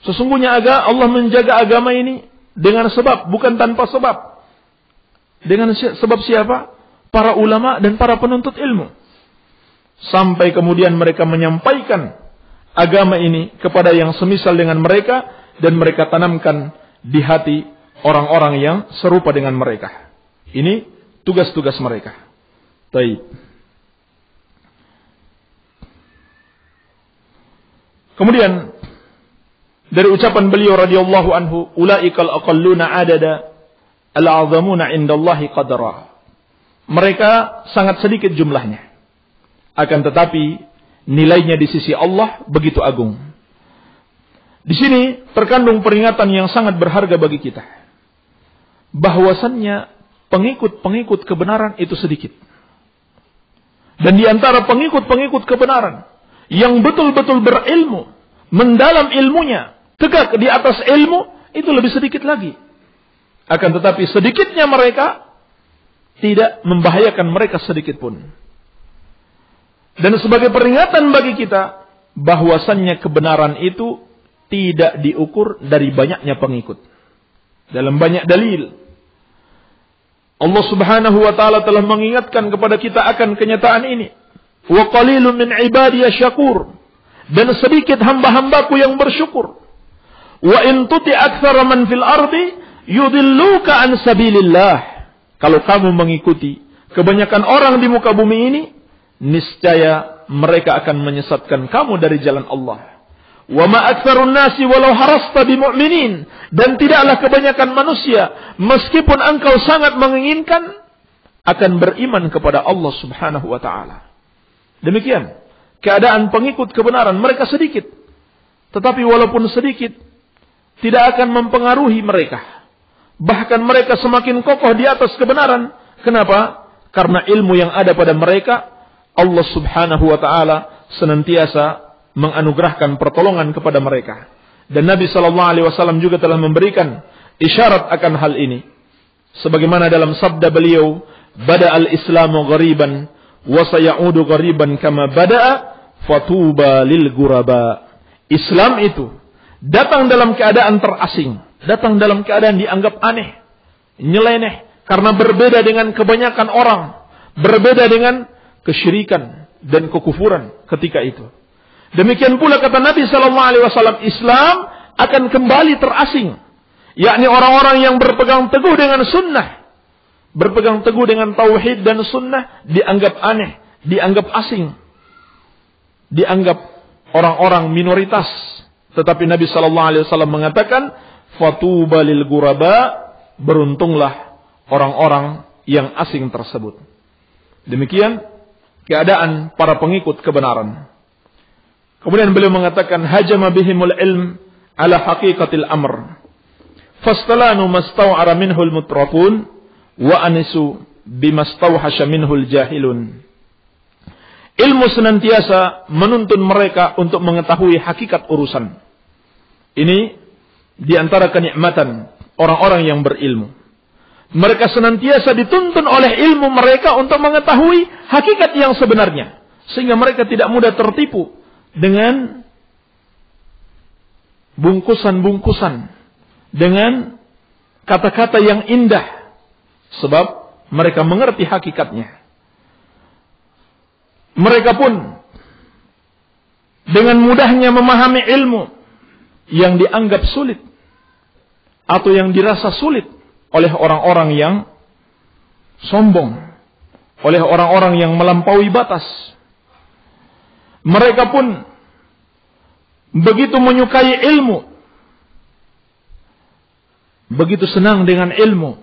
Sesungguhnya Allah menjaga agama ini dengan sebab, bukan tanpa sebab. Dengan sebab siapa? Para ulama dan para penuntut ilmu. Sampai kemudian mereka menyampaikan agama ini kepada yang semisal dengan mereka, dan mereka tanamkan di hati orang-orang yang serupa dengan mereka. Ini tugas-tugas mereka. Baik. Kemudian dari ucapan beliau radhiyallahu anhu, ulaikal aqalluna adada al-'azamuna indallahi qadara. Mereka sangat sedikit jumlahnya. Akan tetapi nilainya di sisi Allah begitu agung. Di sini terkandung peringatan yang sangat berharga bagi kita. Bahwasannya pengikut-pengikut kebenaran itu sedikit. Dan di antara pengikut-pengikut kebenaran yang betul-betul berilmu, mendalam ilmunya, tegak di atas ilmu, itu lebih sedikit lagi. Akan tetapi sedikitnya mereka tidak membahayakan mereka sedikit pun. Dan sebagai peringatan bagi kita, bahwasannya kebenaran itu tidak diukur dari banyaknya pengikut. Dalam banyak dalil, Allah Subhanahu wa taala telah mengingatkan kepada kita akan kenyataan ini. Wa qalilun min ibadiy syakur. Dan sedikit hamba-hambaku yang bersyukur. Wa in tuti aktsara man fil ardi yudilluka an sabilillah. Kalau kamu mengikuti kebanyakan orang di muka bumi ini, niscaya mereka akan menyesatkan kamu dari jalan Allah. Wa ma aktsarun nasi walau harasta bimu'minin. Dan tidaklah kebanyakan manusia, meskipun engkau sangat menginginkan, akan beriman kepada Allah Subhanahu wa ta'ala. Demikian keadaan pengikut kebenaran, mereka sedikit. Tetapi walaupun sedikit, tidak akan mempengaruhi mereka. Bahkan mereka semakin kokoh di atas kebenaran. Kenapa? Karena ilmu yang ada pada mereka, Allah Subhanahu wa ta'ala senantiasa menganugerahkan pertolongan kepada mereka. Dan Nabi SAW juga telah memberikan isyarat akan hal ini. Sebagaimana dalam sabda beliau, Bada al-Islamu ghariban, wa sayaudu ghariban kama bada'a, fatuba lil ghuraba. Islam itu datang dalam keadaan terasing, datang dalam keadaan dianggap aneh, nyeleneh, karena berbeda dengan kebanyakan orang, berbeda dengan kesyirikan dan kekufuran ketika itu. Demikian pula kata Nabi SAW, Islam akan kembali terasing, yakni orang-orang yang berpegang teguh dengan sunnah, berpegang teguh dengan tauhid dan sunnah, dianggap aneh, dianggap asing, dianggap orang-orang minoritas. Tetapi Nabi SAW mengatakan, fatuba lil ghuraba, beruntunglah orang-orang yang asing tersebut. Demikian keadaan para pengikut kebenaran. Kemudian beliau mengatakan, hajama bihimul ilm ala haqiqatil amr, fastalanu mastaw'ara minhul mutrafun, wa anisu bimastawhasha minhul jahilun. Ilmu senantiasa menuntun mereka untuk mengetahui hakikat urusan. Ini diantara kenikmatan orang-orang yang berilmu. Mereka senantiasa dituntun oleh ilmu mereka untuk mengetahui hakikat yang sebenarnya. Sehingga mereka tidak mudah tertipu dengan bungkusan-bungkusan, dengan kata-kata yang indah. Sebab mereka mengerti hakikatnya. Mereka pun dengan mudahnya memahami ilmu yang dianggap sulit atau yang dirasa sulit oleh orang-orang yang sombong, oleh orang-orang yang melampaui batas. Mereka pun begitu menyukai ilmu, begitu senang dengan ilmu,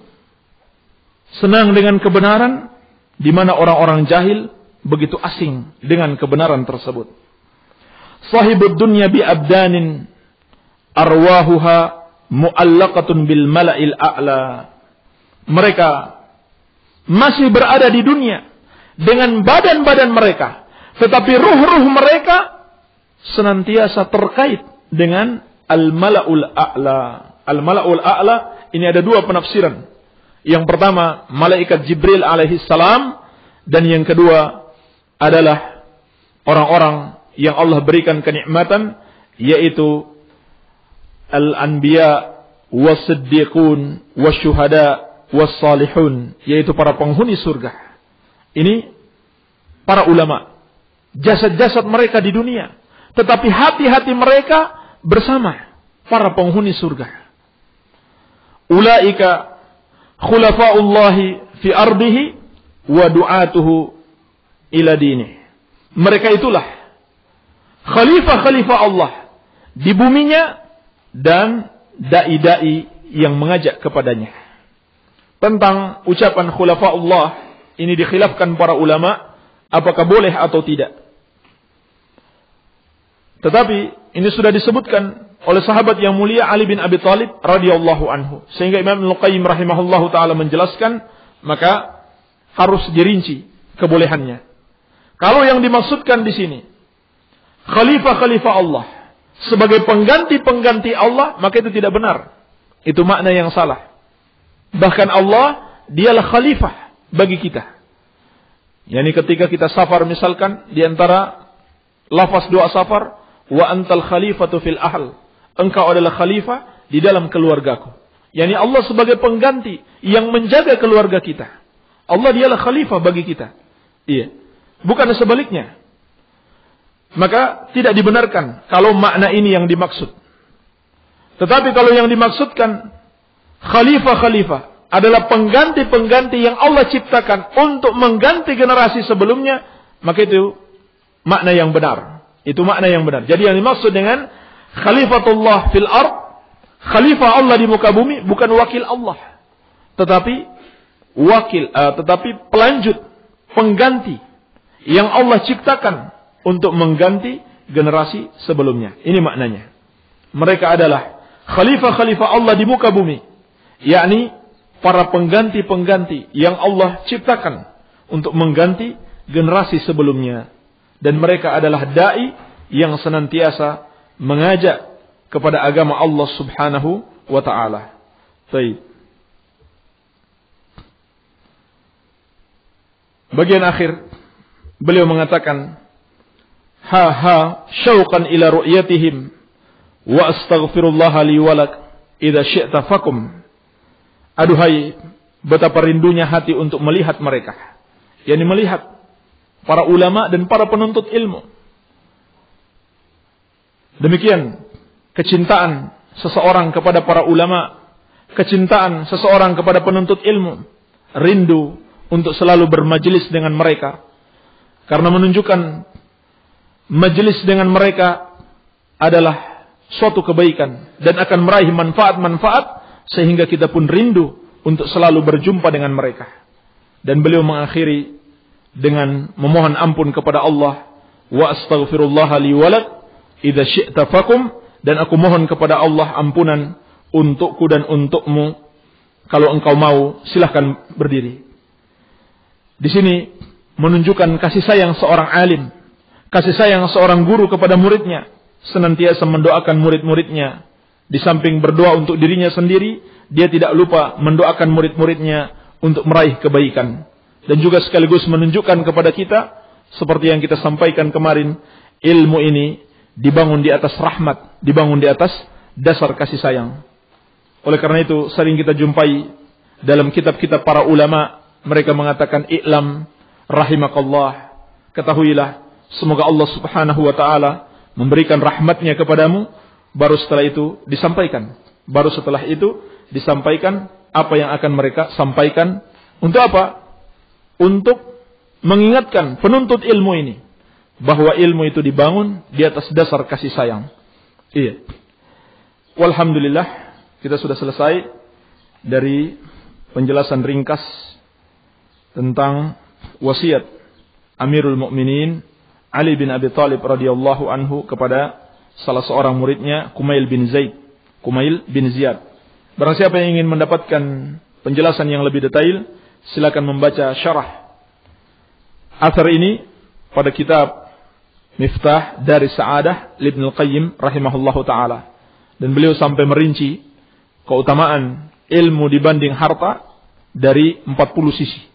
senang dengan kebenaran, di mana orang-orang jahil begitu asing dengan kebenaran tersebut. Sahibud dunya bi abdanin arwahuha mu'allaqatun bil mala'il a'la. Mereka masih berada di dunia dengan badan-badan mereka, tetapi ruh-ruh mereka senantiasa terkait dengan al-mala'ul a'la. Al-mala'ul a'la ini ada dua penafsiran. Yang pertama, malaikat Jibril alaihi salam, dan yang kedua adalah orang-orang yang Allah berikan kenikmatan, yaitu al-anbiya was-siddiqun wasyuhada was-salihun, yaitu para penghuni surga. Ini para ulama, jasad-jasad mereka di dunia, tetapi hati-hati mereka bersama para penghuni surga. Ulaika khulafa'ullahi fi ardihi wa du'atuhu ila dinih. Mereka itulah khalifah-khalifah Allah di buminya dan dai-dai yang mengajak kepadanya. Tentang ucapan khulafa'ullah ini dikhilafkan para ulama, apakah boleh atau tidak. Tetapi ini sudah disebutkan oleh sahabat yang mulia Ali bin Abi Thalib radhiyallahu anhu, sehingga Imam Al-Qayyim rahimahullahu taala menjelaskan, maka harus dirinci kebolehannya. Kalau yang dimaksudkan di sini khalifah-khalifah Allah sebagai pengganti-pengganti Allah, maka itu tidak benar. Itu makna yang salah. Bahkan Allah dialah khalifah bagi kita. Yani ketika kita safar misalkan, di antara lafaz doa safar, wa antal khalifatu fil ahl, engkau adalah khalifah di dalam keluargaku. Yani Allah sebagai pengganti yang menjaga keluarga kita. Allah dialah khalifah bagi kita. Iya. Bukan sebaliknya. Maka tidak dibenarkan kalau makna ini yang dimaksud. Tetapi kalau yang dimaksudkan khalifah-khalifah adalah pengganti-pengganti yang Allah ciptakan untuk mengganti generasi sebelumnya, maka itu makna yang benar. Itu makna yang benar. Jadi yang dimaksud dengan khalifatullah fil ard, khalifah Allah di muka bumi bukan wakil Allah, tetapi pelanjut, pengganti yang Allah ciptakan untuk mengganti generasi sebelumnya. Ini maknanya. Mereka adalah khalifah-khalifah Allah di muka bumi, yakni para pengganti-pengganti yang Allah ciptakan untuk mengganti generasi sebelumnya. Dan mereka adalah dai yang senantiasa mengajak kepada agama Allah Subhanahu wa taala. Baik. Bagian akhir beliau mengatakan, ha syauqan ila ru'yatihim wa astaghfirullah li walak idza syi'ta fakum. Aduhai, betapa rindunya hati untuk melihat mereka, yakni melihat para ulama dan para penuntut ilmu. Demikian kecintaan seseorang kepada para ulama, kecintaan seseorang kepada penuntut ilmu, rindu untuk selalu bermajelis dengan mereka, karena menunjukkan majelis dengan mereka adalah suatu kebaikan dan akan meraih manfaat-manfaat, sehingga kita pun rindu untuk selalu berjumpa dengan mereka. Dan beliau mengakhiri dengan memohon ampun kepada Allah, wa astaghfirullah li walak idza syi'ta fakum, dan aku mohon kepada Allah ampunan untukku dan untukmu, kalau engkau mau silahkan berdiri. Di sini menunjukkan kasih sayang seorang alim, kasih sayang seorang guru kepada muridnya, senantiasa mendoakan murid-muridnya. Di samping berdoa untuk dirinya sendiri, dia tidak lupa mendoakan murid-muridnya untuk meraih kebaikan. Dan juga sekaligus menunjukkan kepada kita, seperti yang kita sampaikan kemarin, ilmu ini dibangun di atas rahmat, dibangun di atas dasar kasih sayang. Oleh karena itu sering kita jumpai dalam kitab-kitab para ulama, mereka mengatakan, i'lam rahimakallah, ketahuilah semoga Allah Subhanahu wa taala memberikan rahmatnya kepadamu. Baru setelah itu disampaikan apa yang akan mereka sampaikan. Untuk apa? Untuk mengingatkan penuntut ilmu ini bahwa ilmu itu dibangun di atas dasar kasih sayang. Iya. Walhamdulillah, kita sudah selesai dari penjelasan ringkas tentang wasiat Amirul Mukminin Ali bin Abi Thalib radhiyallahu anhu kepada salah seorang muridnya, Kumail bin Ziyad. Barang siapa yang ingin mendapatkan penjelasan yang lebih detail, silakan membaca syarah athar ini pada kitab Miftah Dari Sa'adah Ibnu Qayyim rahimahullahu taala. Dan beliau sampai merinci keutamaan ilmu dibanding harta dari 40 sisi.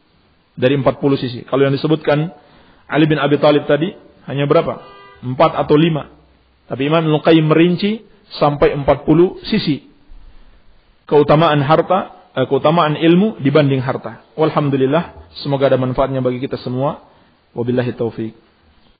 Dari 40 sisi. Kalau yang disebutkan Ali bin Abi Thalib tadi hanya berapa? 4 atau 5. Tapi Imam Ibnu Qayyim merinci sampai 40 sisi keutamaan harta, keutamaan ilmu dibanding harta. Walhamdulillah, semoga ada manfaatnya bagi kita semua. Wabillahi taufik.